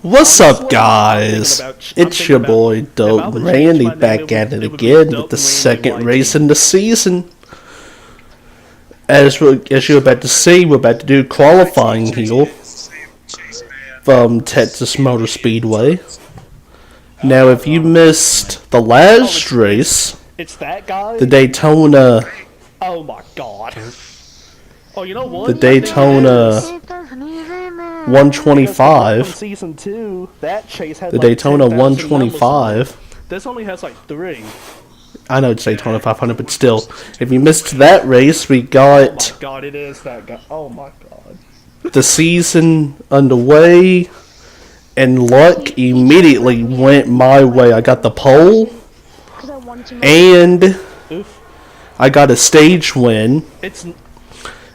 What's up, guys? It's your boy Dope Randy back at it again with the second race in the season. As you're about to see, we're about to do qualifying here from Texas Motor Speedway. Now, if you missed the last race, the Daytona. Oh my god. Oh, you know what? The Daytona 125. Season 2, that chase had The like Daytona 10,000 125. This only has like 3. I know it's Daytona 500, but still, if you missed that race, we got Oh my god, it is that guy. Oh my god. the season underway, and luck immediately went my way. I got the pole, and I got a stage win.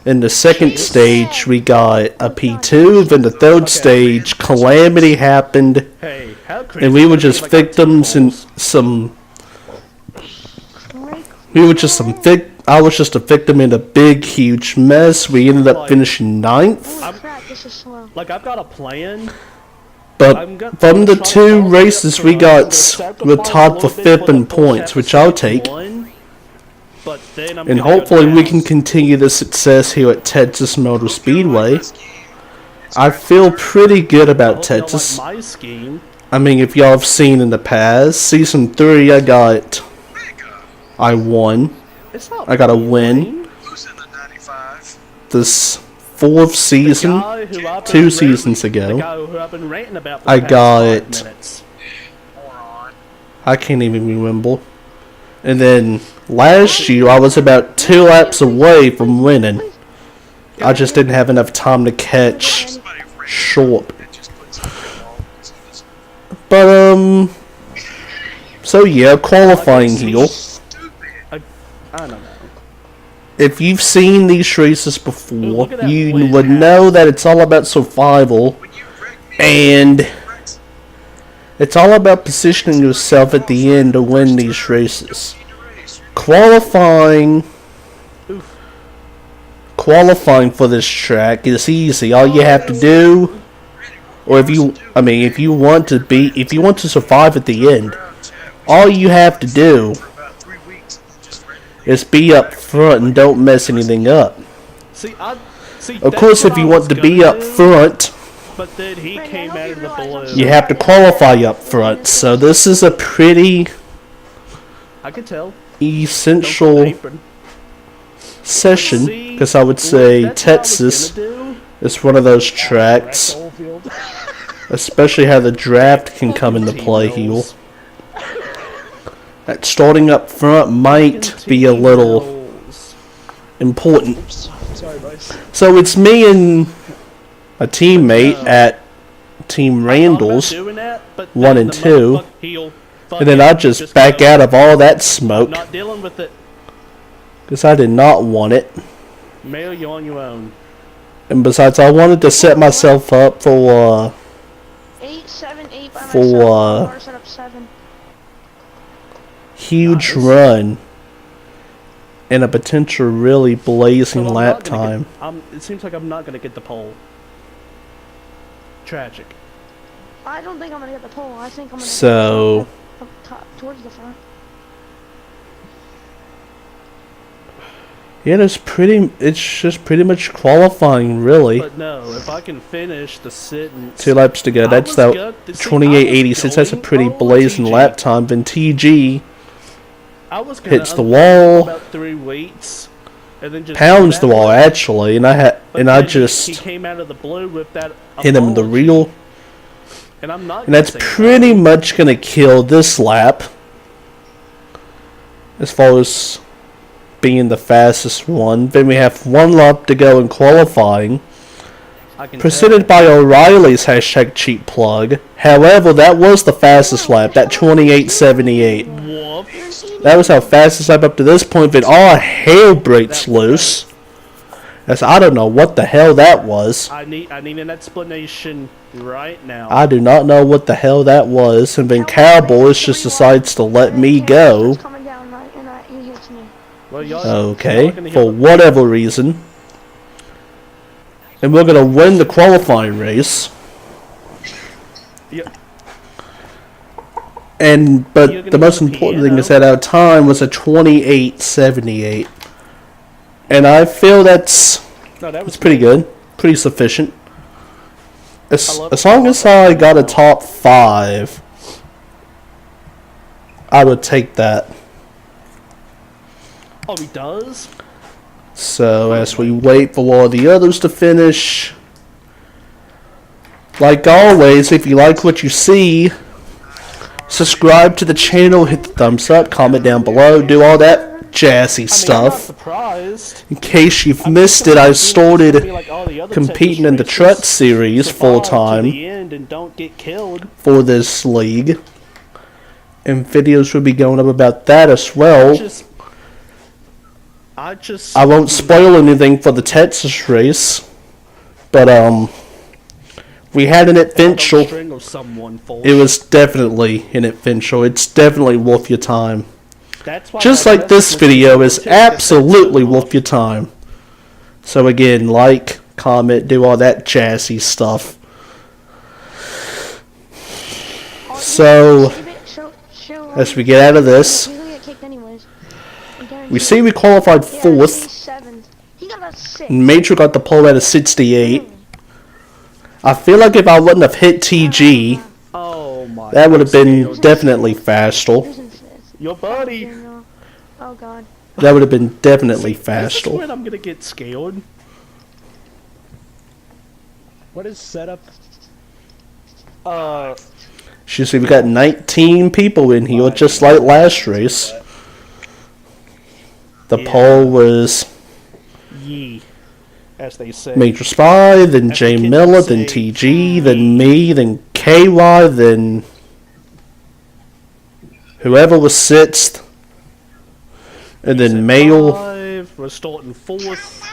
In the second stage, we got a P2. Then the third stage, calamity happened, and we were just victims in some. We were just some I was just a victim in a big, huge mess. We ended up finishing 9th. I've got a plan. But from the 2 races we're tied for 5th in points, which I'll take. And hopefully we can continue the success here at Texas Motor Speedway. I feel pretty good about Texas. I mean, if y'all have seen in the past, Season 3 I won. I got a win. This 4th season, 2 seasons ago, I can't even remember. And then last year, I was about 2 laps away from winning. I just didn't have enough time to catch short. But, so yeah, qualifying here. I don't know. If you've seen these races before, you would know that it's all about survival, and it's all about positioning yourself at the end to win these races. Qualifying for this track is easy. All you have to do, or if you want to survive at the end, all you have to do is be up front and don't mess anything up. Of course, if you want to be up front, but then he came out of the blue. you have to qualify up front. So this is a pretty essential session, because I would say Texas is one of those tracks, especially how the draft can come into play here. That starting up front might be a little important. So it's me and a teammate at Team Randall's 1 and 2, and then I just back out of all that smoke because I did not want it. You're on your own. And besides, I wanted to set myself up for huge run and a potential really blazing lap time. It seems like I'm not going to get the pole. Tragic. I don't think I'm going to get the pole. I think I'm going to get towards the front. Yeah, it's just pretty much qualifying, really. But no, if I can finish the sit and 2 laps to go. That's that 28.86. That's a pretty blazing lap time. Then TG hits the wall, about 3 weights, and then just pounds the wall actually, and I just he came out of the blue with that hit him in the reel, and that's pretty much gonna kill this lap as far as being the fastest one. Then we have 1 lap to go in qualifying, presented by O'Reilly's #cheap plug. However, that was the fastest lap, that 28.78. That was our fastest lap up to this point. Then all hell breaks loose. As I don't know what the hell that was. I need an explanation right now. I do not know what the hell that was. And then Cowboys just decides to let me go. Okay, for whatever reason. And we're going to win the qualifying race. Yeah. But the most important thing is that our time was a 28:78, and I feel that's pretty good, pretty sufficient. As long as I got a top 5, I would take that. Oh, he does? So as we wait for all the others to finish, like always, if you like what you see, subscribe to the channel, hit the thumbs up, comment down below, do all that jazzy stuff. In case you've missed it, I started competing in the truck series full time for this league, and videos will be going up about that as well. I won't spoil anything for the Texas race, but we had an adventure. It was definitely an adventure. It's definitely worth your time. Just like this video is absolutely worth your time. So again, like, comment, do all that jazzy stuff. So, as we get out of this, we see we qualified 4th. Major got the pole at a 68. I feel like if I wouldn't have hit TG, that would have been definitely faster. Your buddy. Oh god. That would have been definitely faster. This is when I'm gonna get scared. What is setup? You see, we got 19 people in here, just like last race. The pole was as they say. Major Spy, then Jay Miller, then TG, then me, then KY, then whoever was 6th, and then Mail. We're starting 4th.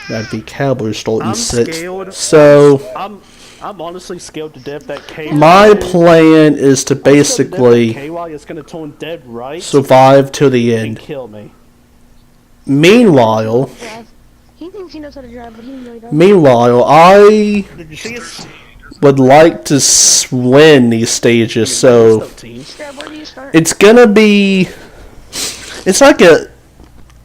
That'd be Cowboy starting 6th. Scared. So I'm honestly scared to death that KY. My plan is to basically KY is gonna turn dead right. Survive till the And end. kill me. Meanwhile, he thinks he knows how to drive, but he really doesn't. meanwhile, I Did you see his would like to win these stages, so team? Where do you start? it's gonna be. It's like a.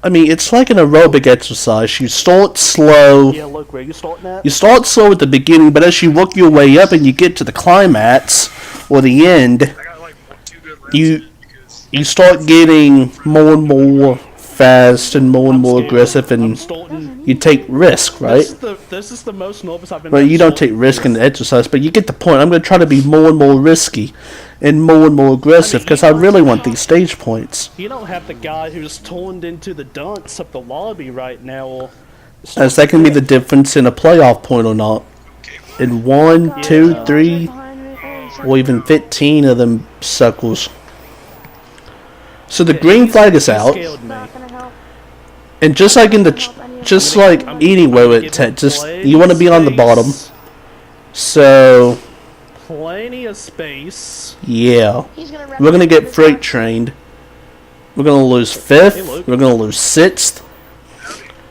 I mean, it's like an aerobic exercise. You start slow. Yeah, look, where you starting at? You start slow at the beginning, but as you work your way up and you get to the climax or the end, you start getting more and more fast and more aggressive, and you take risk, right? This is the most nervous I've been. Well, you don't take risk in the exercise, but you get the point. I'm going to try to be more and more risky and more aggressive because I really want these stage points. You don't have the guy who's turned into the dunce of the lobby right now. As that can be the difference in a playoff point or not. In 1, 2, 3, or even 15 of them suckles. So the green flag is out. And just like in the, just like anywhere with Texas, you want to be on the bottom. So, Plenty of space. yeah, we're gonna get freight trained. We're gonna lose 5th. We're gonna lose 6th.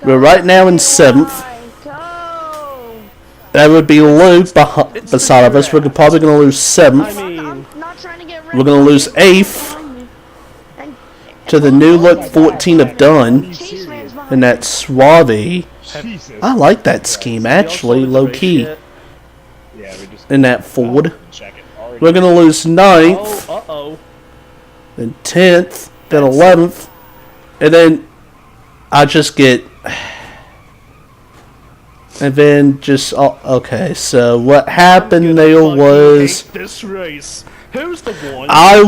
We're right now in 7th. That would be Luke beside of us. We're probably gonna lose 7th. We're gonna lose 8th to the new look 14 of Dunn, and that's Suave. I like that scheme actually, low key. In that Ford, we're gonna lose 9th, then 10th, then 11th, and then I just get, and then just okay. So what happened there was This race. Who's the one? I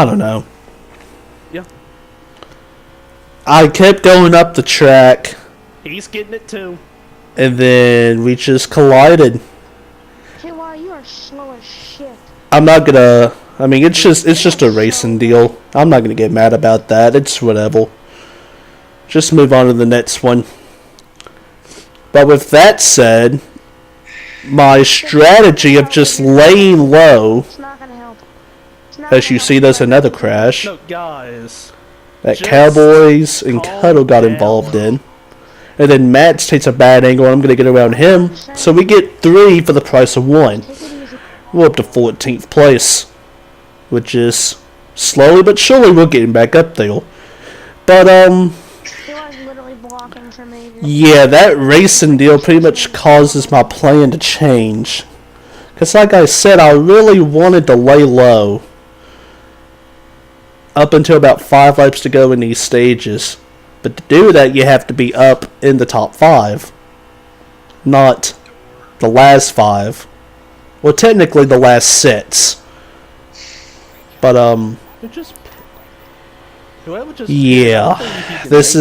don't know. Yeah. I kept going up the track, He's getting it too. and then we just collided. KY, you are slow as shit. I'm not gonna. I mean, it's just a racing deal. I'm not gonna get mad about that. It's whatever. Just move on to the next one. But with that said, my strategy of just laying low, It's not gonna help. as you see, there's another crash No, guys. that just Cowboys and calm Cuddle got down. involved in. And then Matt takes a bad angle, and I'm going to get around him. So we get 3 for the price of 1. We're up to 14th place, which is slowly but surely we're getting back up there. But, yeah, that racing deal pretty much causes my plan to change. Because like I said, I really wanted to lay low up until about 5 laps to go in these stages. But to do that, you have to be up in the top 5. Not the last 5. Well, technically the last 6. But, yeah. This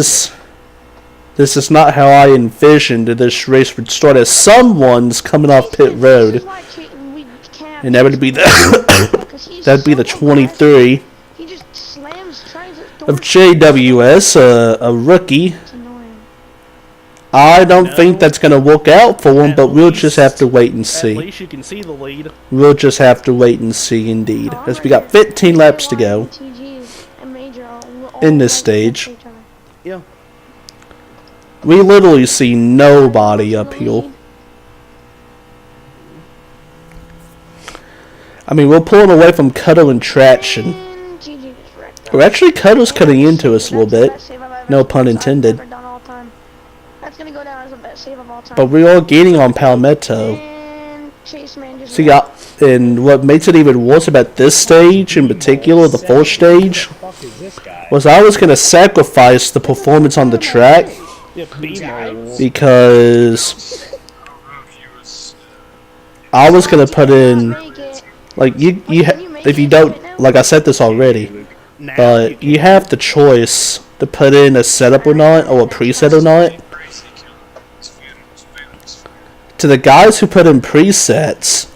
is not how I envisioned this race would start, as someone's coming off pit road. And that would be the that'd be the 23 of JWS, a rookie. I don't think that's going to work out for him, but we'll just have to wait and see. At least you can see the lead. We'll just have to wait and see, indeed. As we got 15 laps to go in this stage. Yeah. We literally see nobody uphill. I mean, we're pulling away from Cutto and Traction. Or actually, Cutto's cutting into us a little bit. No pun intended. But we're all gaining on Palmetto. See, and what makes it even worse about this stage, in particular, the first stage, was I was going to sacrifice the performance on the track because I was going to put in, like, if you don't, like I said this already, but you have the choice to put in a setup or not, or a preset or not. To the guys who put in presets,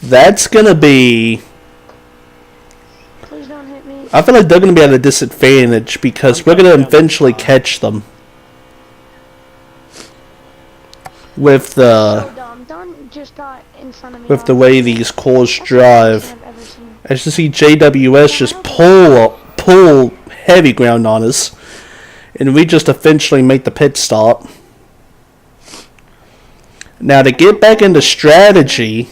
that's gonna be, Please don't hit me. I feel like they're gonna be at a disadvantage because we're gonna eventually catch them with the way these cars drive. As you see, JWS just pull heavy ground on us, and we just eventually make the pit stop. Now, to get back into strategy,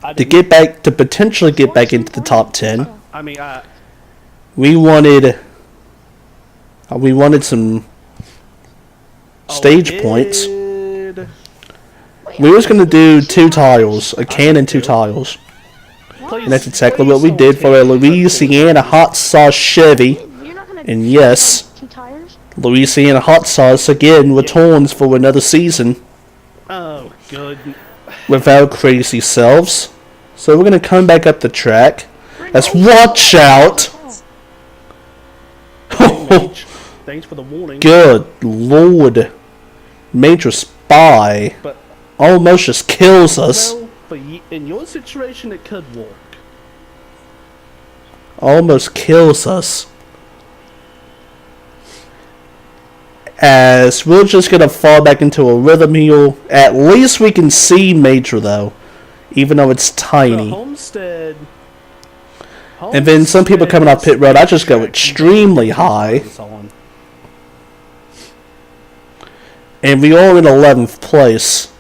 to potentially get back into the top 10, we wanted some stage points. We was going to do 2 tiles, a can and 2 tiles. And that's exactly what we did for a Louisiana hot sauce Chevy. And yes, Louisiana hot sauce again returns for another season. Oh, good. With our crazy selves. So we're going to come back up the track. Let's watch out. Thanks for the warning. Good Lord. Major Spy almost just kills us. Well, but in your situation, it could work. Almost kills us. As we're just going to fall back into a rhythm here. At least we can see Major, though. Even though it's tiny. And then some people coming off pit road, I just go extremely high. And we are in 11th place.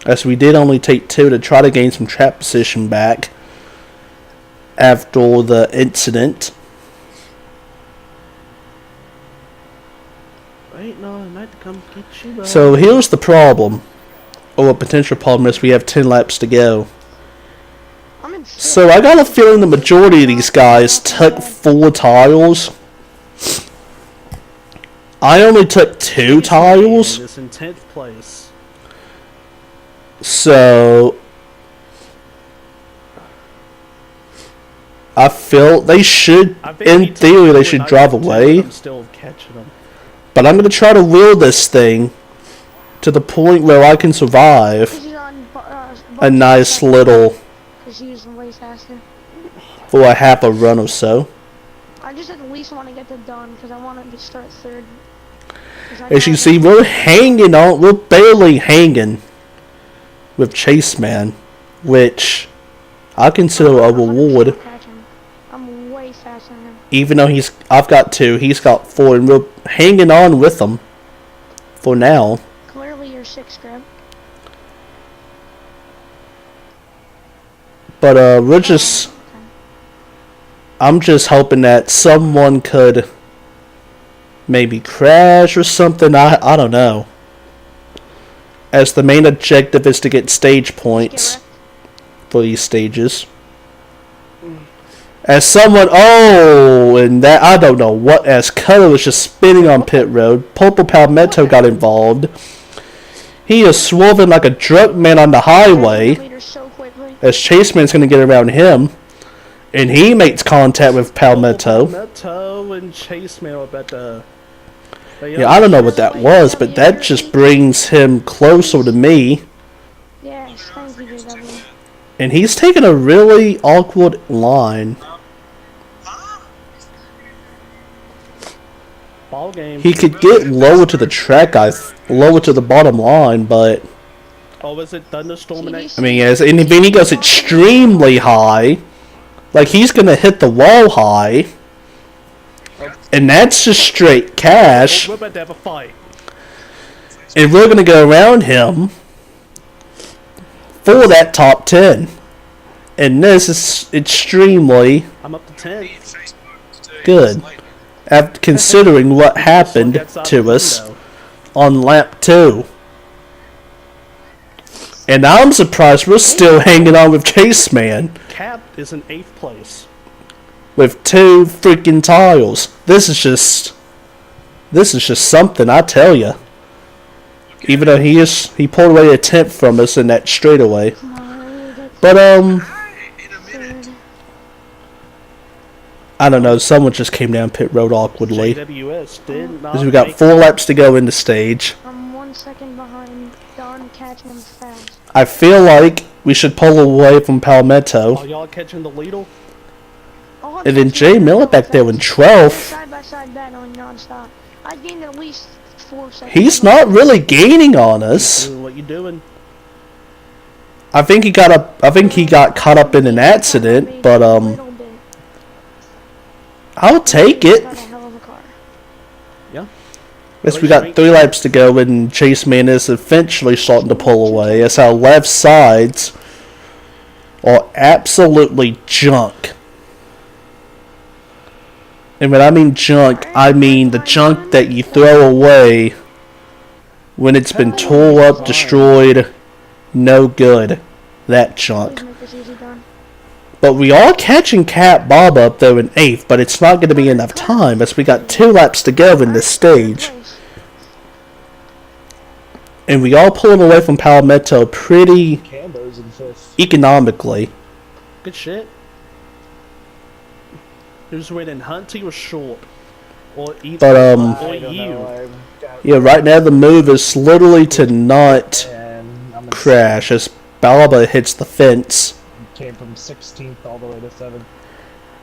As we did only take 2 to try to gain some track position back after the incident. So here's the problem, or a potential problem, is we have 10 laps to go. So I got a feeling the majority of these guys took 4 tiles. I only took 2 tiles. So I feel they should, in theory, they should drive away. But I'm going to try to wheel this thing to the point where I can survive a nice little, for a half a run or so. I just at least want to get that done because I want to start 3rd. As you see, we're hanging on, we're barely hanging with Chase Man, which I consider a reward. I'm way faster than him. Even though I've got 2, he's got 4, and we're hanging on with him for now. Clearly you're 6, Grab. But we're just, I'm just hoping that someone could maybe crash or something. I don't know. As the main objective is to get stage points for these stages. As someone, and that, I don't know what, as Cutter was just spinning on pit road, Purple Palmetto got involved. He is swerving like a drunk man on the highway, as Chaseman's going to get around him, and he makes contact with Palmetto. Palmetto and Chaseman are about to... Yeah, I don't know what that was, but that just brings him closer to me. Yes, thank you, JW. And he's taking a really awkward line. Ball game. He could get lower to the track, lower to the bottom line, but... Oh, was it thunderstorming? I mean, yes, and then he goes extremely high. Like, he's going to hit the wall high. And that's just straight cash. We're about to have a fight. And we're going to go around him for that top 10. And this is extremely I'm up to 10. good. After considering what happened to us on lap 2. And I'm surprised we're still hanging on with Chaseman. Cap is in 8th place. With 2 freaking tiles. This is just something, I tell ya. Even though he pulled away a 10th from us in that straightaway. But I don't know, someone just came down pit road awkwardly. JWS did not. Because we got 4 laps to go in the stage. I'm 1 second behind Don catching him fast. I feel like we should pull away from Palmetto. Are y'all catching the lead? Oh, And then Jay Miller back there in 12th. Side by side battling non-stop. I gained at least 4 seconds. He's not really gaining on us. What you doing? I think he got caught up in an accident, but I'll take it. Yeah. Guess we got 3 laps to go, and Chaseman is eventually starting to pull away. As our left sides are absolutely junk. And when I mean junk, I mean the junk that you throw away when it's been tore up, destroyed, no good. That junk. But we are catching Cat Bob up though in 8th, but it's not going to be enough time as we got 2 laps to go in this stage. And we are pulling away from Palmetto pretty economically. Good shit. Who's winning, Hunty or Short? Or either, But or you? yeah, right now the move is literally to not crash as Balba hits the fence. Came from 16th all the way to 7th.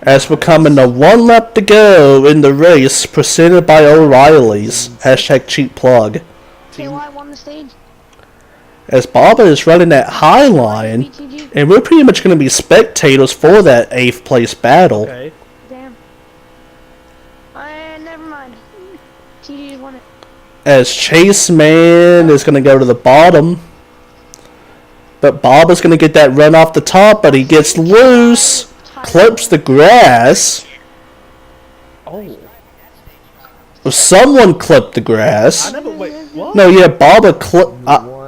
As we're coming to 1 lap to go in the race, presented by O'Reilly's. Hashtag cheap plug. KY won the stage. As Baba is running that high line, BTG. and we're pretty much going to be spectators for that 8th place battle. Okay. Damn. Never mind. TG won it. As Chaseman is going to go to the bottom. But Baba's going to get that run off the top, but he gets loose. Clips the grass. Oh. Well, someone clipped the grass. I never wait. What? No, yeah,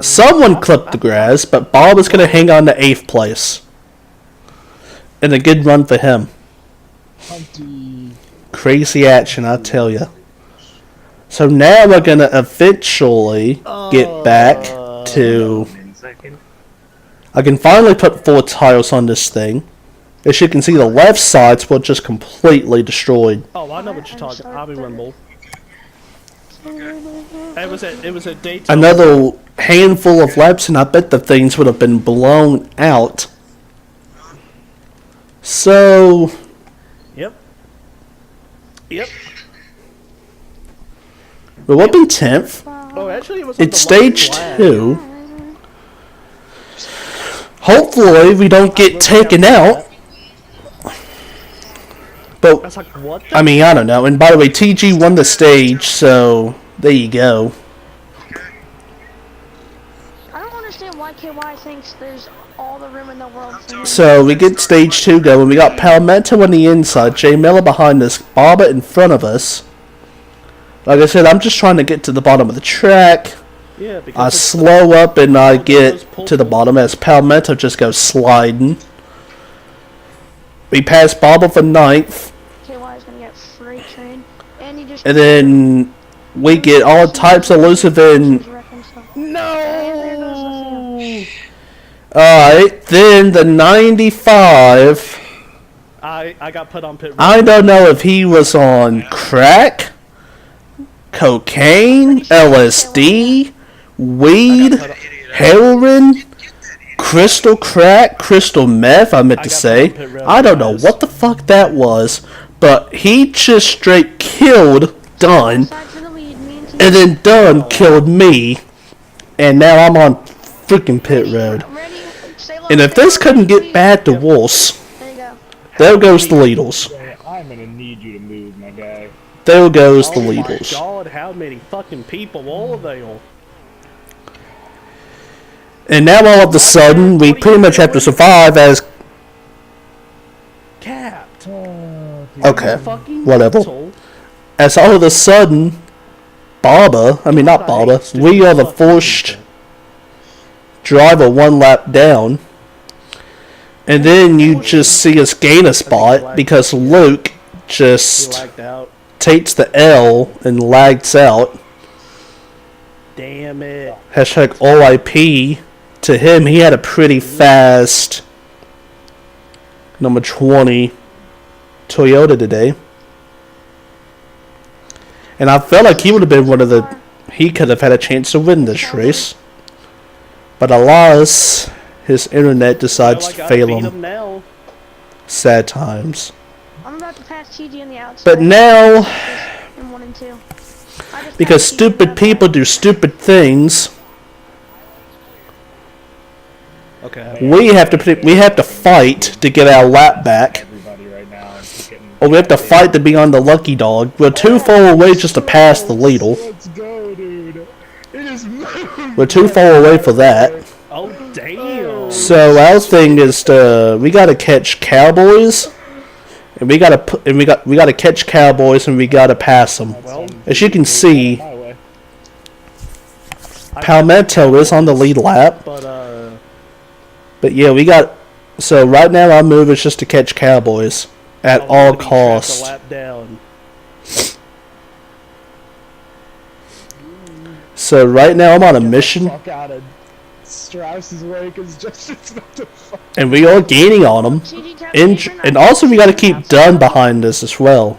someone clipped the grass, but Baba's going to hang on to 8th place. And a good run for him. Crazy action, I tell ya. So now we're going to eventually get back to... I can finally put 4 tires on this thing. As you can see, the left sides were just completely destroyed. Oh, I know what you're talking about. I'll be Rumble. It was a Daytona. Another handful of laps, and I bet the things would have been blown out. So... Yep. Yep. We're up in 10th. Oh, actually, it was on It's the last stage lap. 2. Hopefully we don't get taken out. But That's like, what the I mean, I don't know. And by the way, TG won the stage, so there you go. I don't understand why KY thinks there's all the room in the world for him. So we get stage 2 going. We got Palmetto on the inside, Jay Miller behind us, Baba in front of us. Like I said, I'm just trying to get to the bottom of the track. Yeah, I because slow up and I get to the bottom as Palmetto just goes sliding. We pass Baba for 9th. KY is gonna get freight train, and you just. And then we get all types of elusive and... no. Alright, then the 95... I got put on pit road. I don't know if he was on crack, cocaine, LSD, weed, heroin, crystal crack, crystal meth, I meant to say. I don't know what the fuck that was, but he just straight killed Dunn, and then Dunn killed me, and now I'm on freaking pit road. And if this couldn't get bad to worse, there goes the Lidls. I'm gonna need you to move, my guy. There goes the Oh my Lidls. god, how many fucking people are there? And now all of a sudden, we pretty much have to survive as... Capped. Okay, Fucking whatever. mental. As all of a sudden, Baba, I mean not Baba, we are the forced driver 1 lap down. And then you just see us gain a spot because Luke You just lagged out. takes the L and lags out. Damn it. Hashtag RIP to him. He had a pretty fast number 20 Toyota today. And I felt like he would have been one of the... He could have had a chance to win this race. But alas, his internet decides to fail him. Now. Sad times. I'm about to pass TG on the outside. But now, In 1 and 2. I just because passed TG stupid on people do stupid things, Okay. we have to fight to get our lap back. Everybody right now. And just getting Or we have to fight to be on the lucky dog. We're too far away just to pass the Lidl. Let's go, dude. It is moved. We're too far away for that. Oh damn. So our thing is to we gotta catch Cowboys, and we gotta catch Cowboys, and we gotta pass them. Well, As you can see, My way. Palmetto is on the lead lap. but Yeah, we got. So right now our move is just to catch Cowboys at all already tracked a costs. lap down. So right now I'm on a mission, Fuck out of Strauss's way, because Justin's about to fuck. and we are gaining on them. TG tapped And also we gotta keep Dunn behind us as well.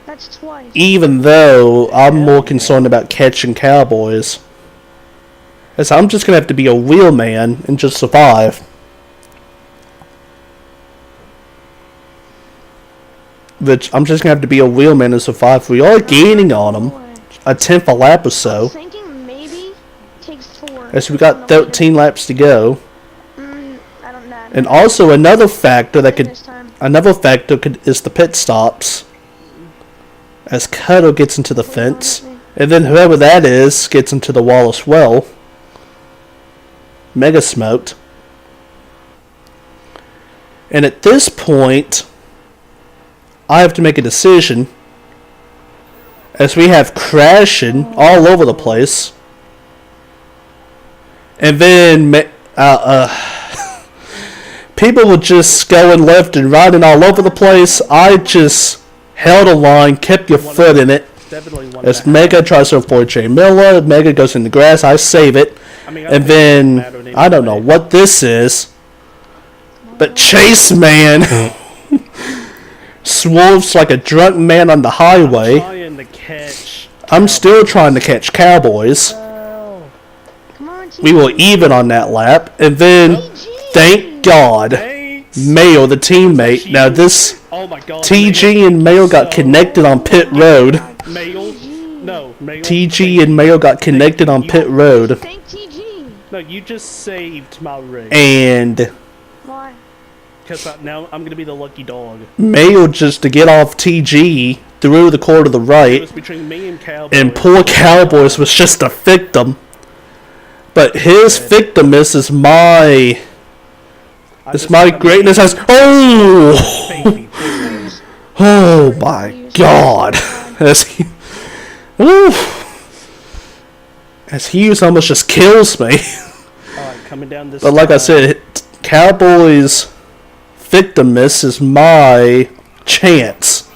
That's twice. Even though I'm more concerned about catching Cowboys. As I'm just gonna have to be a wheelman and just survive. Which I'm just gonna have to be a wheelman and survive. We are gaining on them. A 10th a lap or so. Thinking maybe takes 4. As we got 13 laps to go. I don't know. And also another factor that This could time. is the pit stops. As Cuddle gets into the fence. And then whoever that is gets into the wall as well. Mega smoked. And at this point, I have to make a decision. As we have crashing all over the place. And then people were just going left and right and all over the place. I just held a line, kept your foot in it. Definitely one. As Mega tries to avoid Jay Miller, Mega goes in the grass, I save it. And then, I don't know what this is. But Chase Man swerves like a drunk man on the highway. Trying to catch. I'm still trying to catch Cowboys. Come on, TG. We were even on that lap. And then, thank God, Thanks. Mayo, the teammate. Now this Oh my god. TG and Mayo got connected on pit road. Mail? No, mail. TG and Mayo got connected on pit road. Thank TG. No, you just saved my race. And Why? Because now I'm going to be the lucky dog. Mayo just to get off TG through the corner to the It right. was between me and Cowboys. And poor Cowboys was just a victim. But his victimness is my... It's my greatness as... Oh! Oh my god. As he... As Hughes almost just kills me. Alright, coming down this But like I said, Cowboys' victimness is my chance.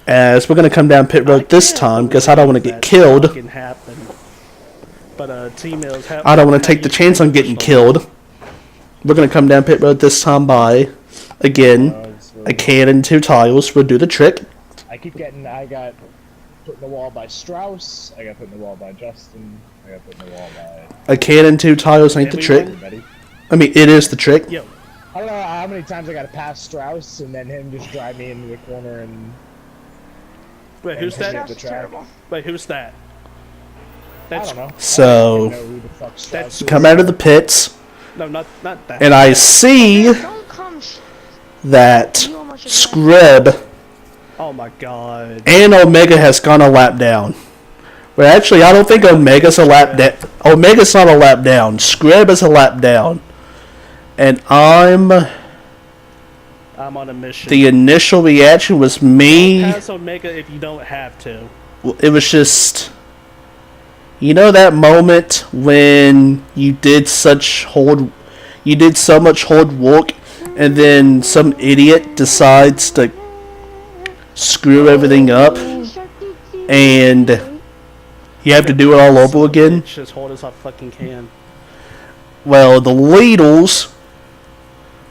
As we're going to come down pit road this time because I don't want to get killed. But I don't want to take the chance on getting killed. We're going to come down pit road this time by, again, a can and 2 tiles. We'll do the trick. I got put in the wall by Strauss. I got put in the wall by Justin. I got put in the wall by... A can and 2 tiles ain't the trick. Everybody. I mean, it is the trick. Yo. I don't know how many times I got to pass Strauss and then him just drive me into the corner and... Wait, who's that? The track. Wait, who's that? I That's don't know. So, I don't even know who the fuck Strauss is. come out of the pits, no, not that. and I see Don't come. that You almost should Scrib Oh my god. and Omega has gone a lap down. Well, actually, I don't think Omega's a lap down. Omega's not a lap down. Scrib is a lap down. And I'm... I'm on a mission. The initial reaction was me. Pass Omega if you don't have to. It was just... You know that moment when you did so much hard work, and then some idiot decides to screw everything up, and you have to do it all over again? It's as hard as I fucking can. Well, the Leadles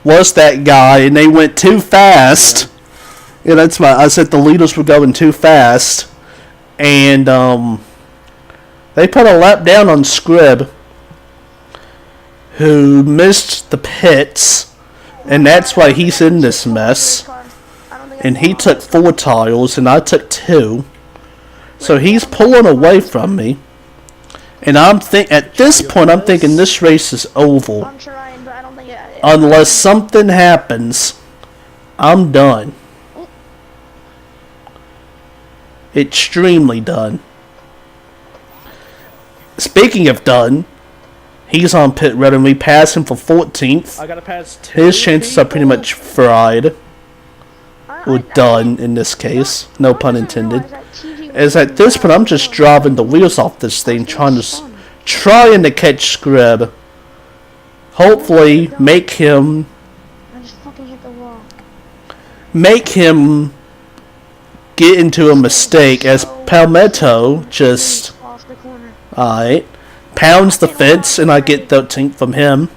was that guy, and they went too fast. Yeah, that's why I said the Leadles were going too fast, and they put a lap down on Scrib, who missed the pits, and that's why he's in this mess. And he took 4 tiles, and I took 2. So he's pulling away from me. And at this point, I'm thinking this race is over. I'm trying, but I don't think it... Unless something happens, I'm done. Extremely done. Speaking of done, he's on pit road and we pass him for 14th. I gotta pass 2 His chances are pretty people? much fried. Or done in this case. No pun intended. As at this point, I'm just driving the wheels off this thing, trying to catch Scrib. Hopefully, make him I just fucking hit the wall. get into a mistake as Palmetto just Off the corner. pounds the fence and I get 13th from him.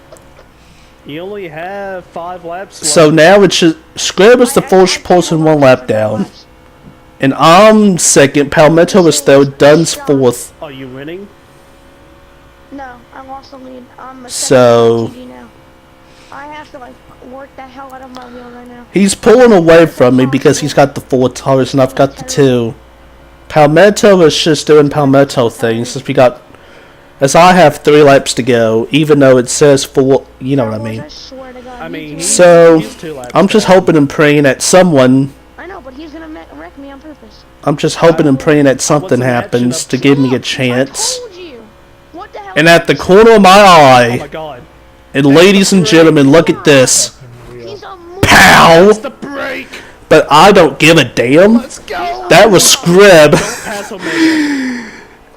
You only have 5 laps left. So now it's just Scrib is the first person 1 lap down. And I'm second. Palmetto is third. Dunn's 4th. Are you winning? No, I lost the lead. I'm a So- second on TV now. I have to like work the hell out of my wheel right now. He's pulling away from me because he's got the 4 tires and I've got the 2. Palmetto is just doing Palmetto things as I have 3 laps to go, even though it says 4, you know what I mean. I swear to God. I mean, So, he's 2 laps I'm just down. hoping and praying that someone, I know, but he's gonna wreck me on purpose. I'm just hoping and praying that something What's the happens matchup? to give me a I chance. told you. What the hell? And at the corner of my Oh my eye, god. and ladies and gentlemen, look at this. He's a moron. Pow! It's the break! But I don't give a damn. Let's go! That was Scrib. Pass Omega.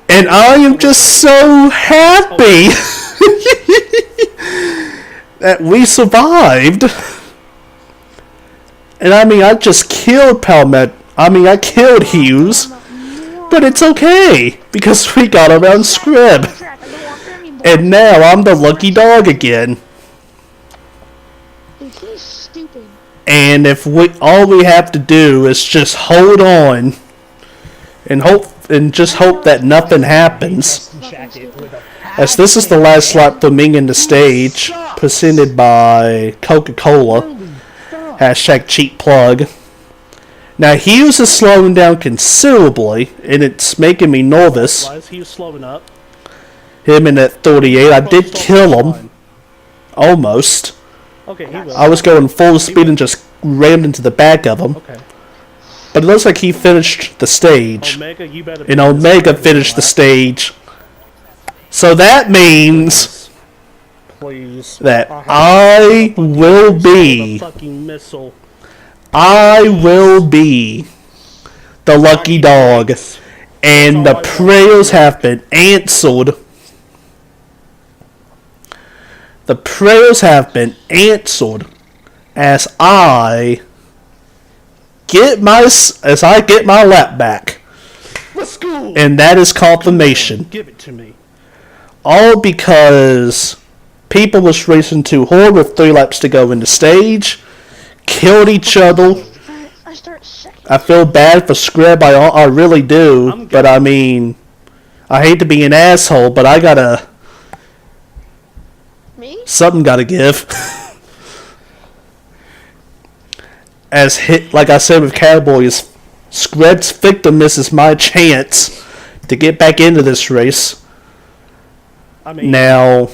And I am just so happy that we survived. And I mean, I just killed Palmetto. I mean, I killed Hughes. But it's okay, because we got around Scrib. And now I'm the lucky dog again. Dude, he's stupid. And if all we have to do is just hold on and just hope that nothing happens. As this is the last lap for me in the stage, presented by Coca-Cola. # cheap plug. Now Hughes is slowing down considerably, and it's making me nervous. Why is he slowing up? Him in that 38, I did kill him. Almost. Okay, he will. I was going full speed and just rammed into the back of him. Okay. But it looks like he finished the stage. Omega, you better. And Omega finished the stage. So that means Please. that I will be. Fucking missile. I will be the lucky dog. And the prayers have been answered. The prayers have been answered as I get my lap back. Let's go. And that is confirmation. Give it to me. All because people was racing too hard with 3 laps to go in the stage, killed each other. I start second. I feel bad for Scrub, I really do. But I mean, I hate to be an asshole, but I gotta. Me? Something gotta give. As hit, like I said with Cowboys, Scrub's victim misses my chance to get back into this race. I mean, Now,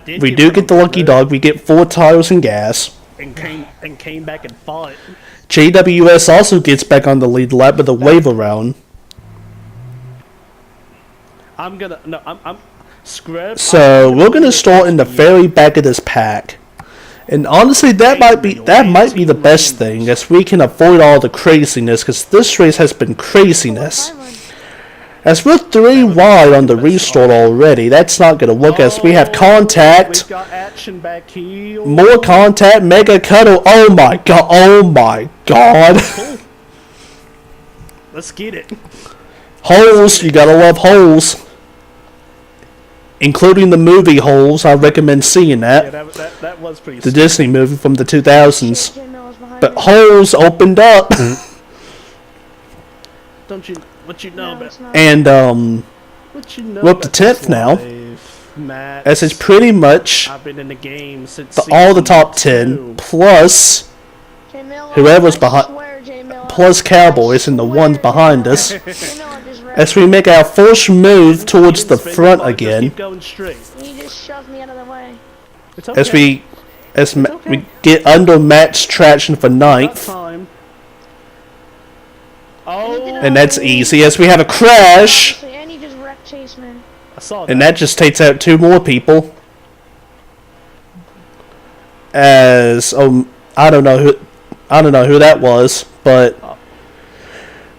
we do get the lucky dog. We get 4 tires and gas. And came back and fought. JWS also gets back on the lead lap with a wave around. I'm Scrub. So we're gonna start in the very back of this pack, and honestly, that might be the best thing, as we can avoid all the craziness, because this race has been craziness. As we're 3 wide on the restart already, that's not gonna work. As we have contact, We've got action back here. more contact, mega cuddle. Oh my god! Oh my god! Let's get it. Holes, you gotta love holes. Including the movie Holes, I recommend seeing that. Yeah, that was pretty. The Disney movie from the 2000s. J-Mill is behind But me. Holes opened up. Don't you? What you know No, about? it's not. And, What you know we're up to about 10th this now. life, Max? as it's pretty much I've been in the game since all the season top 2. 10, plus J-Mill, whoever's I behind- swear, J-Mill, plus Cowboys and the ones behind us. J-Mill, I just read As we make our first move towards the Spin front ball, just again. Keep going straight. You just shoved me out of the way. It's okay. We get under Matt's traction for Got 9th. time. Oh, And that's easy, as we have a crash. Honestly, and you just wrecked Chase, man. I saw that. And that just takes out 2 more people. As I don't know who that was, but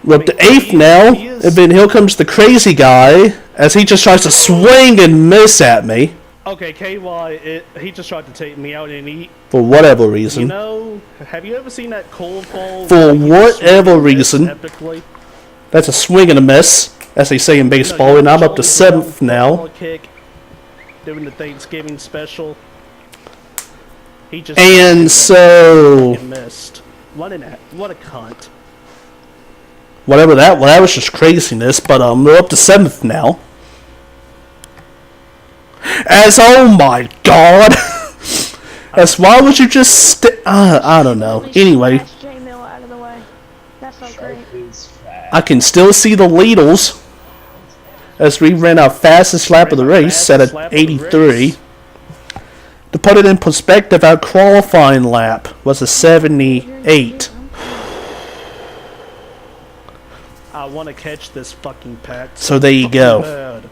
we're up to 8th now. he is- And then here comes the crazy guy as he just tries to swing and miss at me Okay, KY, he just tried to take me out, and he, for whatever you reason. know, have you ever seen that cold fall? For where he just whatever swung and missed reason. epically? That's a swing and a miss, as they say in baseball. And I'm up to 7th now. Kick, doing the Thanksgiving special. He just And so missed. What a cunt. whatever that was just craziness. But we're up to 7th now. As oh my god. As why would you just I don't know. Anyway, Scratched J-Mill out of the way. That felt great. Is fast. I can still see the leaders as we ran our fastest lap of the race at an 83. To put it in perspective, our qualifying lap was a 78. I want to catch this fucking pack. So there you go. Bad.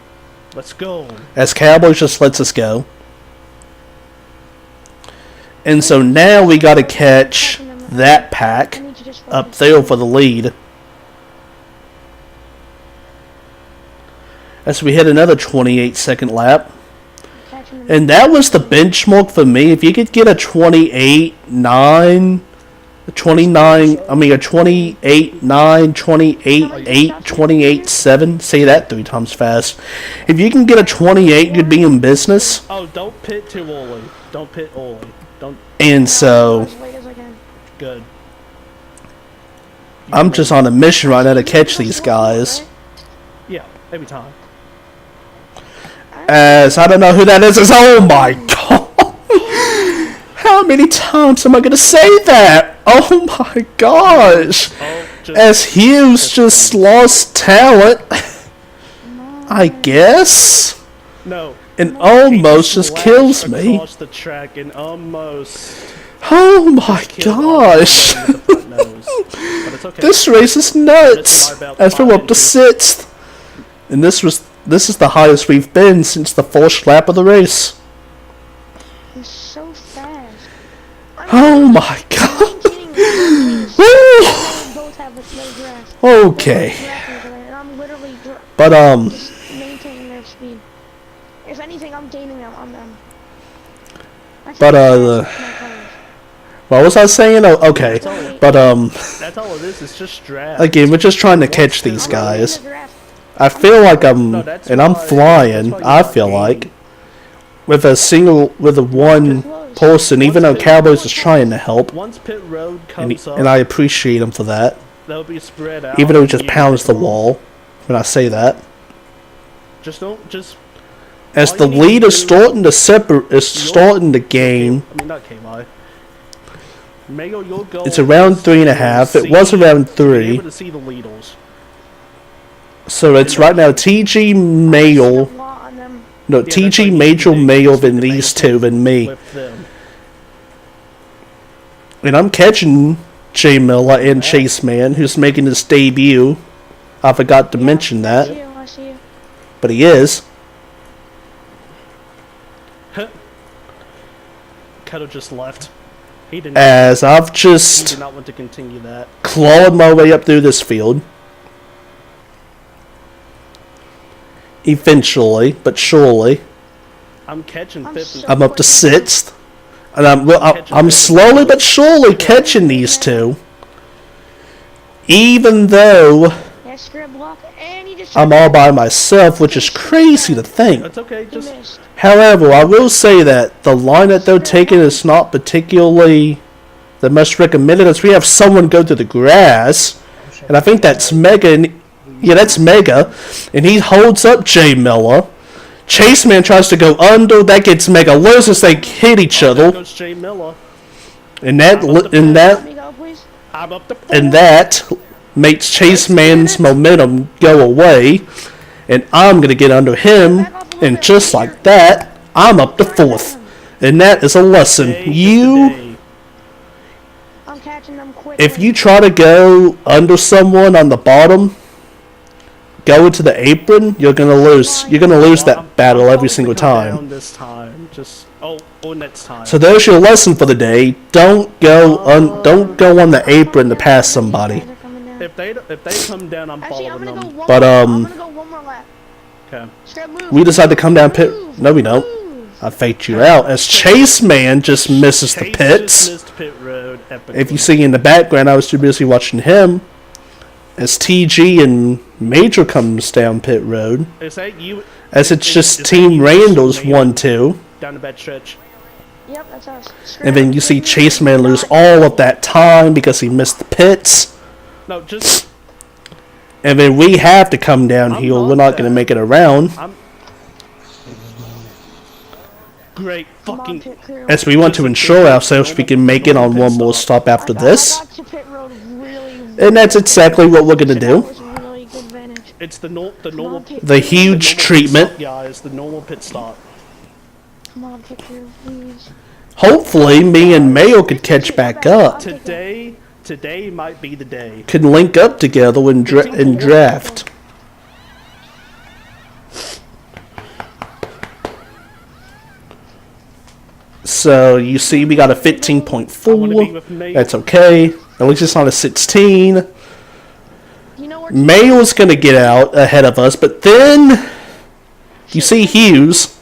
Let's go. As Cowboys just lets us go. And so now we gotta catch that pack I need to just up focus. there for the lead. As we hit another 28-second lap. Catching them. And that was the benchmark for me. If you could get a 28-9, a 28-9, 28-8, 28-7. Say that 3 times fast. If you can get a 28, you'd be in business. Oh, don't pit too early. Don't pit early. Don't. And so, As late as I can. Good. I'm just on a mission right now to catch these guys. Yeah, every time. As I don't know who that is. As oh my god! How many times am I gonna say that? Oh my gosh! as Hughes just lost talent, I guess, No. and almost just kills me. Across the track and almost Oh my killed gosh! all the way with the front nose. But it's okay. This race is nuts! As we're up to 6th, and this is the highest we've been since the 4th lap of the race. You're so fast. Oh my god! Both have a slow grass. Okay, And I'm literally but just maintaining their speed. If anything, I'm gaining them on them. But, what was I saying? Oh, okay, but That's all it is. It's just draft. again, we're just trying to catch these guys. I feel like I'm flying. I feel like with a one person, even though Cowboys is trying to help, Once pit road comes up, and I appreciate him for that. they'll be spread out. Even though he just pounds the wall when I say that. Just don't just. As all the you need lead to is do starting to gain. I mean, not KY. Mayo, you'll go. It's around 3.5. It was around 3. Able to see the leaders. So it's right now TG Mayo. No, TG Major Mayo than these two than me. With them. And I'm catching J Miller and Chase Man, who's making his debut. I forgot to mention that, I see you. but he is. Kettle just left. He did As I've he just did not want to continue that. clawed my way up through this field. Eventually, but surely, I'm catching I'm fifth. so- I'm up to 6th. And I'm slowly but surely catching these two. Even though Yeah, script block, and he just. I'm all by myself, which is crazy to think. That's okay. He Just missed. However, I will say that the line that they're taking is not particularly the most recommended, as we have someone go through the grass, and I think that's Mega. Yeah, that's Mega, and he holds up J Miller. Chase Man tries to go under, that gets Mega loose as they hit each there other, goes Jay Miller. and Let me go, please. I'm up to 4. and that makes Chase Man's momentum go away, and I'm gonna get under him, and just like that, I'm up to 4th, and that is a lesson. I'm catching them quick. If you try to go under someone on the bottom, go into the apron, you're gonna lose. You're gonna lose that battle every single time. This time, just next time. So there's your lesson for the day. Don't go on the apron to pass somebody. If they come down, I'm Actually, I'm following gonna go them. one But, more. I'm gonna go one more lap. Okay. Script, move. We decide to come down pit. Move, No, we don't. move. I faked you out as Chase Man just misses the Chase pits. just missed pit road epically. If you see in the background, I was too busy watching him as TG and Major comes down pit road. Is that you? As it's Is just that Team you Randall's shooting me 1-2. down the bad stretch. Yep, that's us. And then you see Chase Man lose all of that time because he missed the pits. No, just And then we have to come down I'm here. not We're not going to that. make it around. great Come on, fucking. pit crew. As we want to ensure ourselves we can make it on one more stop after this. I got to pit road really, And that's exactly what we're going to That do. was a really good advantage. It's the normal. pit The crew. huge normal treatment. Pit stop, guys. The normal pit stop. Come on, pit crew, please. Hopefully, me and Mayo could catch back up. Today might be the day. Could link up together and draft. So you see, we got a I wanna be 15.4. with Mayo. That's okay. At least it's not a 16. You know where Mayo's gonna get out ahead of us, but then you see Hughes,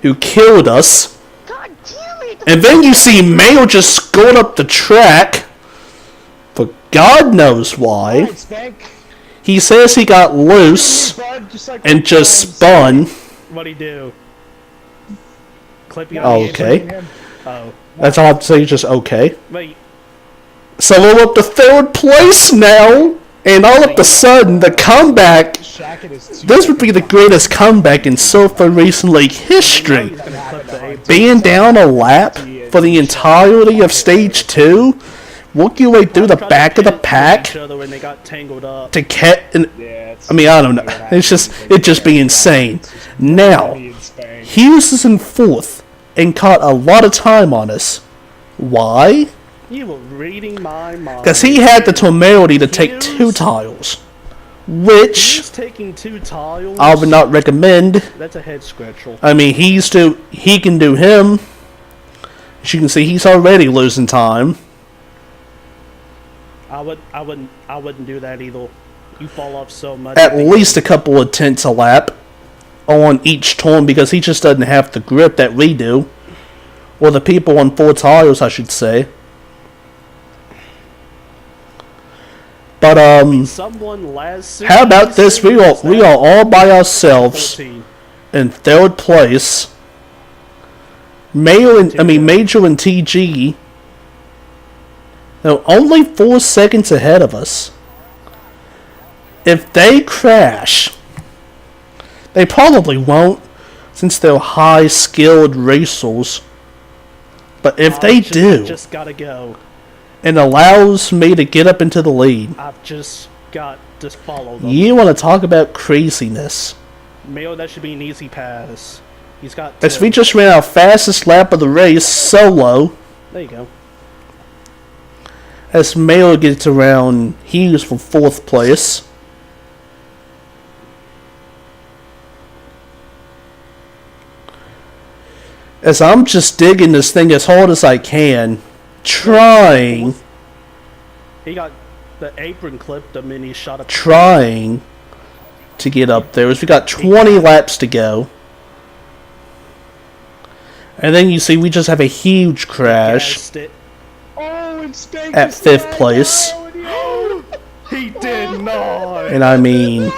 who killed us, God damn it! and then you see Mayo just scored up the track for God knows why. Alright, Spank. He says he got loose Bud, just like and just spun. What'd he do? Clip you Oh, on the okay. inside? Oh, That's all I have to say, just okay. wait. So we're up to 3rd place now, and all of a sudden, the comeback, Shacket is too this would be the greatest comeback in Surfer Racing League history. Clip the A. Being down a lap for the entirety of Stage 2 work your way through the Tried to back of the pit with pack each other and they got tangled up. to catch. Yeah, it's, I mean, I don't know. It's just be insane. Now, Hughes is in 4th and caught a lot of time on us. Why? You were reading my mind. Because he had the temerity to take 2 tiles, which He's taking 2 tiles. I would not recommend. That's a head scratcher. I mean, he can do him. As you can see, he's already losing time. I wouldn't do that either. You fall off so much. At least a couple of tenths a lap on each turn because he just doesn't have the grip that we do. Or the people on 4 tires, I should say. But Someone last how about this? We are all by ourselves 14. in 3rd place. Major and TG. No, only 4 seconds ahead of us. If they crash, they probably won't, since they're high-skilled racers. But if they do, Just gotta go. it allows me to get up into the lead. I've just got to follow them. You want to talk about craziness? Mayo, that should be an easy pass. He's got. As 2. we just ran our fastest lap of the race solo. There you go. As Mayo gets around Hughes for 4th place. As I'm just digging this thing as hard as I can, trying He got the apron clipped him and he shot up. to get up there. As we got 20 laps to go. And then you see we just have a huge crash Gassed it. Oh, it's at 5th place. He did not. And I mean,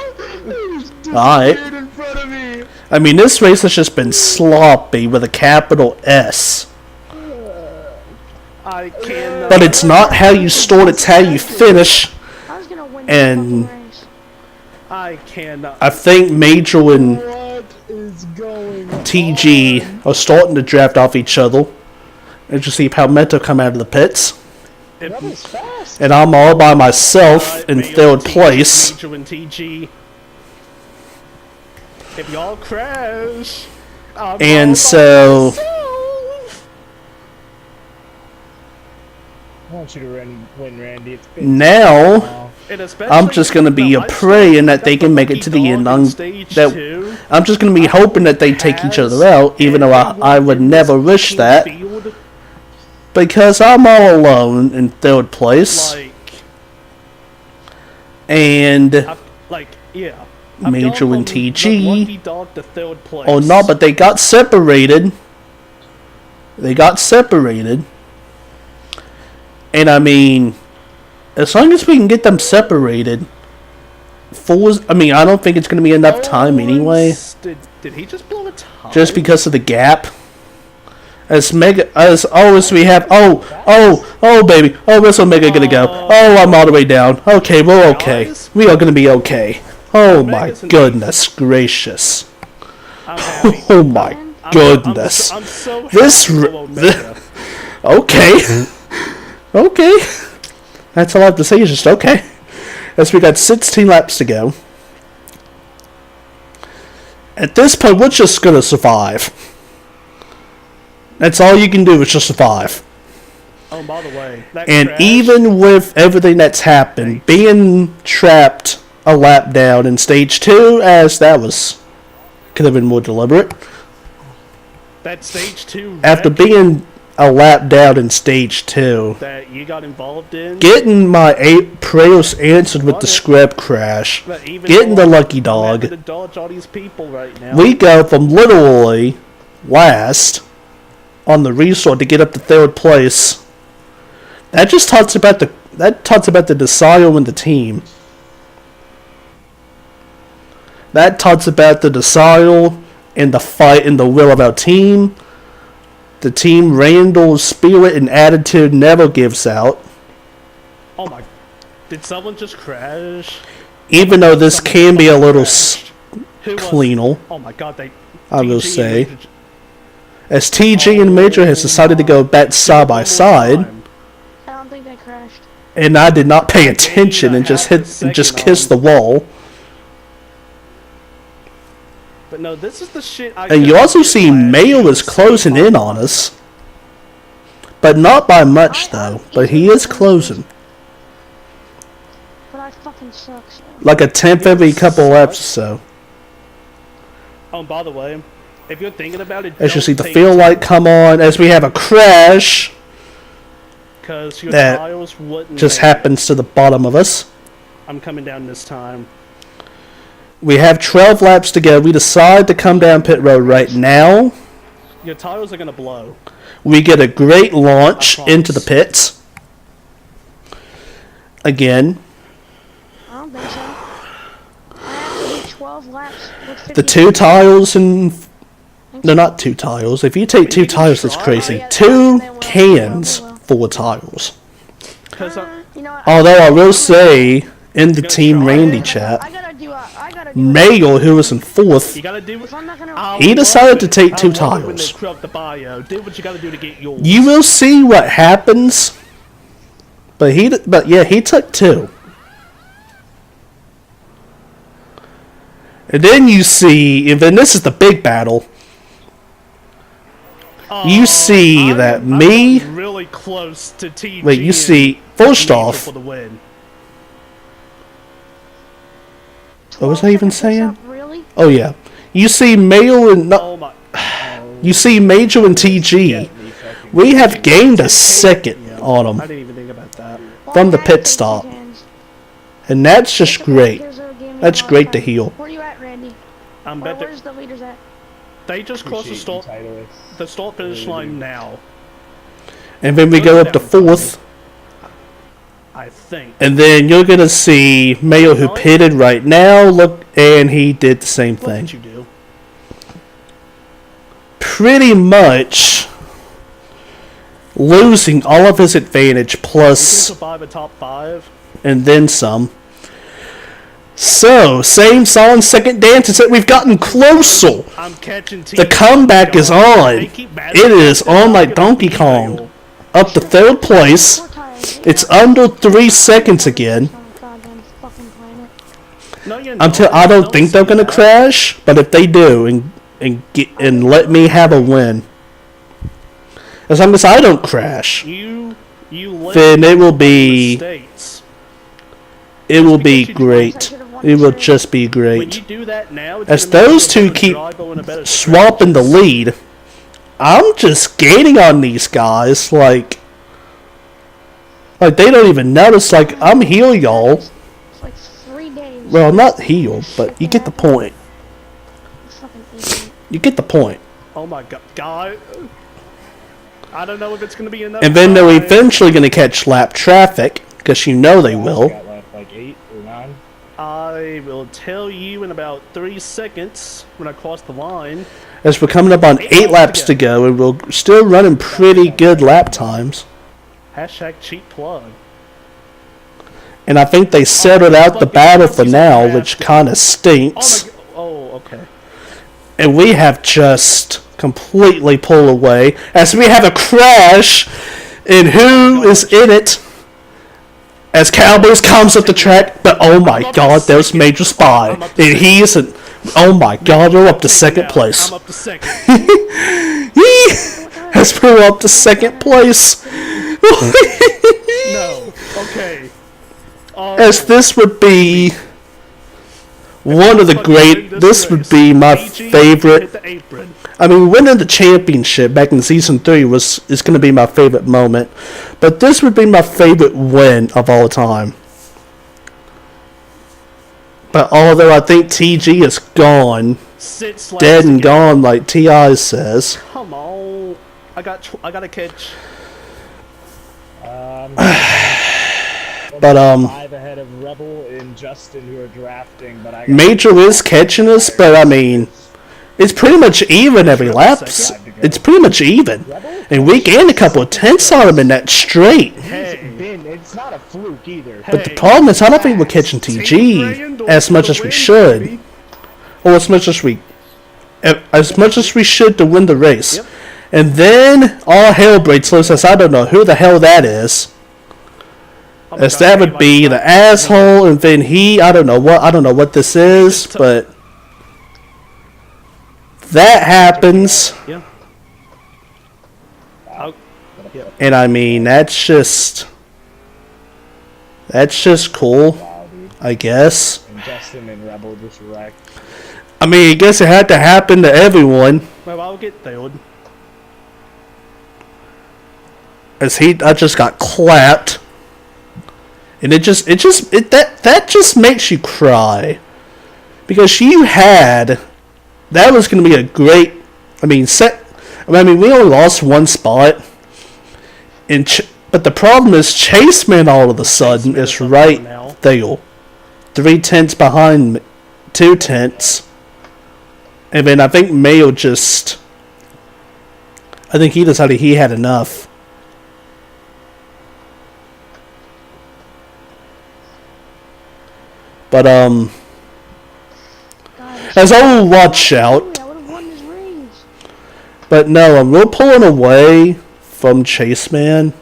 alright. in front of me. I mean, this race has just been sloppy with a capital S. I cannot. But it's not how you start, it's how you finish. I was gonna win And the fucking race. I cannot. I think Major and What is going TG are starting to draft off each other. And you see Palmetto come out of the pits. That was fast. And I'm all by myself in Mayo, 3rd place. Major and TG. If y'all crash, I'm all by And so myself. I want you to win, Randy. It's been now And especially I'm just gonna be the praying that got they the can make it lucky to the end. dog in stage 2. I'm just gonna be hoping that they take each other out, even though I would never wish that. Field, Because I'm all alone in 3rd place. like, And yeah. Major and TG. Lucky dog to 3rd place. Oh no, but they got separated. They got separated. And I mean, as long as we can get them separated, I don't think it's going to be enough time anyway. Did he just blow a tire? Just because of the gap. As always we have, baby. Oh, where's Omega going to go? Oh, I'm all the way down. Okay, we're okay. We are going to be okay. Oh my goodness gracious. I'm happy. Oh my goodness. I'm so This happy for Omega. Okay. Okay. That's all I have to say is just okay. As we got 16 laps to go. At this point, we're just going to survive. That's all you can do is just survive. Oh, by the way, that And crash, even with everything that's happened, being trapped a lap down in stage 2, as that could have been more deliberate. that stage 2 After wreck being a lap down in stage 2, that you got involved in, getting my 8 prayers answered with the scrap crash, but even getting the though lucky I'm dog, having to dodge all these people right now. we go from literally last on the restart to get up to 3rd place. That just talks about the desire in the team. That talks about the desire and the fight and the will of our team. The team Randall's spirit and attitude never gives out. Oh my! Did someone just crash? Even though this can be a little Who was- cleaner, Oh my God! I will TG say. Major- as TG and Major has decided to go back side by side. I don't think they crashed. and I did not pay attention and just kissed the wall. But no, this is the shit. And you also see Mayo is closing in on us, but not by much though. But he is closing. But I fucking suck. So. Like a tenth every couple laps or so. Oh, by the way, if you're thinking about it, As you see the field light come on, as we have a crash that tiles wouldn't just make it. happens to the bottom of us. I'm coming down this time. We have 12 laps to go. We decide to come down pit road right now. Your tires are gonna blow. We get a great launch into the pits. Again. I don't think so. I have to do 12 laps with 50 The two tiles and... No, not two tiles. If you take two tiles, that's crazy. Two cans full of tiles. You know what? Although I will say, in the Team Randy chat, I gotta do Mayo, who was in fourth, You gotta do. if I'm not gonna... he decided to take two When they tiles. screw up the bio, do what you gotta do to get yours. You will see what happens, but yeah, he took two. And then you see, and then this is the big battle. You see that I'm me... really close to TG. Wait, you see, first and off... for the win. What was I even saying? Really? Oh yeah, you see Mayo and Oh my! you see Major and TG. We have gained a second on I them didn't even think about that. from the pit stop, and that's just great. That's great to heal. Where you at, Randy? I'm Or bet where's the leaders at? they just crossed the start finish line now. And then we go up to fourth, I think. and then you're gonna see Mayo, who pitted right now. Look, and he did the same What thing. did you do? Pretty much losing all of his advantage You can plus survive a top 5. and then some. So, same song, second dance, except we've gotten closer. I'm catching TG. The comeback is on. They keep battling. It is on like Donkey Kong. Up to third place. Four tires. It's under 3 seconds again. On the goddamn fucking planet. No, you're Until not. I don't think they're see gonna that. crash, but if they do and let me have a win, as long as I don't crash, You live then it will in be the States. great. It will just be When great. you do that now, it's As gonna make those your two keep driver in a better swapping the lead, I'm just gaining on these guys like they don't even notice. Like, I'm heal, y'all. It's like 3 days. Well, I'm not healed, but you get the point. Fucking idiot. You get the point. Oh my god. I don't know if it's going to be enough. And then they're time. eventually going to catch lap traffic, because you know they will. Got like 8 or 9. I will tell you in about 3 seconds when I cross the line. As we're coming up on 8 laps to go, and we're still running pretty good lap times. Hashtag cheap plug. And I think they settled out the battle for now, which kind of Oh stinks. my god. Oh, okay. And we have just completely pulled away as we have a crash. And who is in it? As Cowboys comes up the track, but oh my god, there's Major Spy. And he isn't. Oh my god, we're up to second place. I'm up to second. As we're up to second place. No. Okay. As this would be one of the great. This would be my favorite. Hit the apron. I mean, winning the championship back in season 3 is going to be my favorite moment, but this would be my favorite win of all time. But although I think TG is gone, dead and gone, like Ti says. Come on. I got to catch. But 5 ahead of Rebel and Justin, who are drafting. But I got Major is catching us, but I mean, it's pretty much even every lap. It's pretty much even, and we gained a couple of tenths on him in that straight. It's not a fluke either. But the problem is, I don't think we're catching TG as much as we should, or as much as we should to win the race. Yep. And then all hell breaks loose, as I don't know who the hell that is. as that would be the asshole, and then I don't know what this is, but that happens. Yeah. And I mean, that's just cool, Wow, dude. I guess. And Justin and Rebel just wrecked. I mean, I guess it had to happen to everyone. Well, I'll get failed. As I just got clapped. And that just makes you cry. Because that was going to be a great, I mean, we only lost one spot. But the problem is Chaseman all of a sudden is right there. 3 tenths behind me. 2 tenths. And then I think Mayo he decided he had enough. But, as I will watch out. I would have won this race. But no, we're pulling away from Chaseman.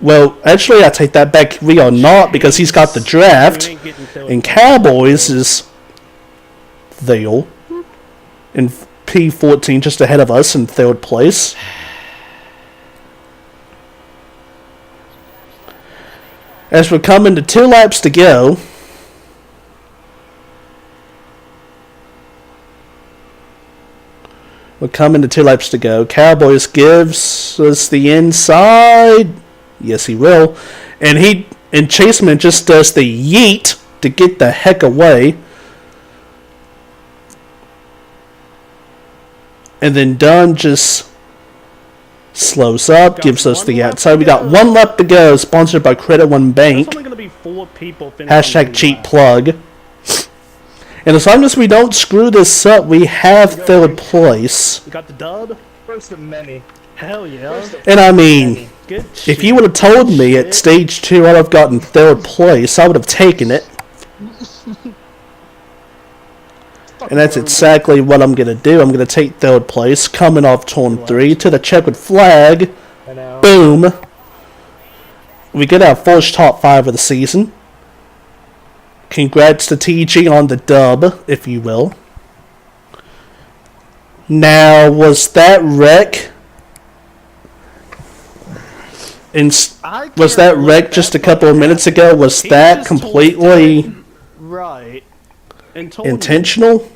Well, actually, I take that back. We are not, because he's got the draft. And Cowboys is there. In P14, just ahead of us in 3rd place. As we're coming to 2 laps to go. Cowboys gives us the inside. Yes, he will. And Chaseman just does the yeet to get the heck away. And then Dunn just slows up, gives us the outside. We got 1 lap to go, sponsored by Credit One Bank. There's only going to be 4 people Hashtag cheap plug. And as long as we don't screw this up, we have 3rd place. We got the dub. First of many. Hell yeah. And I mean, Good if you would have told me at stage 2 I'd have gotten 3rd place, I would have taken it. And that's exactly what I'm going to do. I'm going to take 3rd place, coming off turn 3 to the checkered flag. I know. Boom. We get our first top 5 of the season. Congrats to TG on the dub, if you will. Now, was that wreck? Was that wreck just a couple of minutes ago? Was that completely right intentional?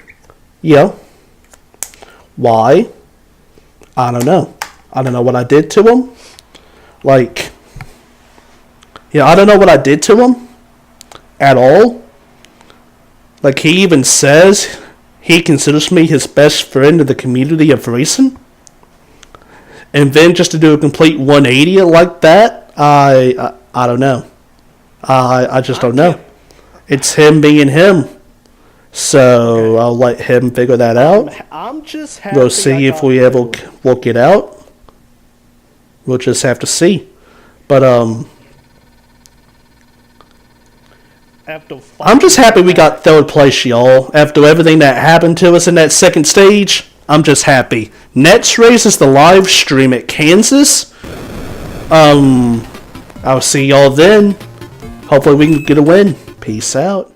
Yeah. Why? I don't know. I don't know what I did to him. I don't know what I did to him at all. Like, he even says he considers me his best friend in the community of racing. And then just to do a complete 180 like that, I don't know. I just don't know. It's him being him. So I'll let him figure that out. I'm just happy. We'll see if we ever work it out. We'll just have to see. But I'm just happy we got 3rd place, y'all. After everything that happened to us in that 2nd stage, I'm just happy. Next race is the live stream at Kansas. I'll see y'all then. Hopefully we can get a win. Peace out.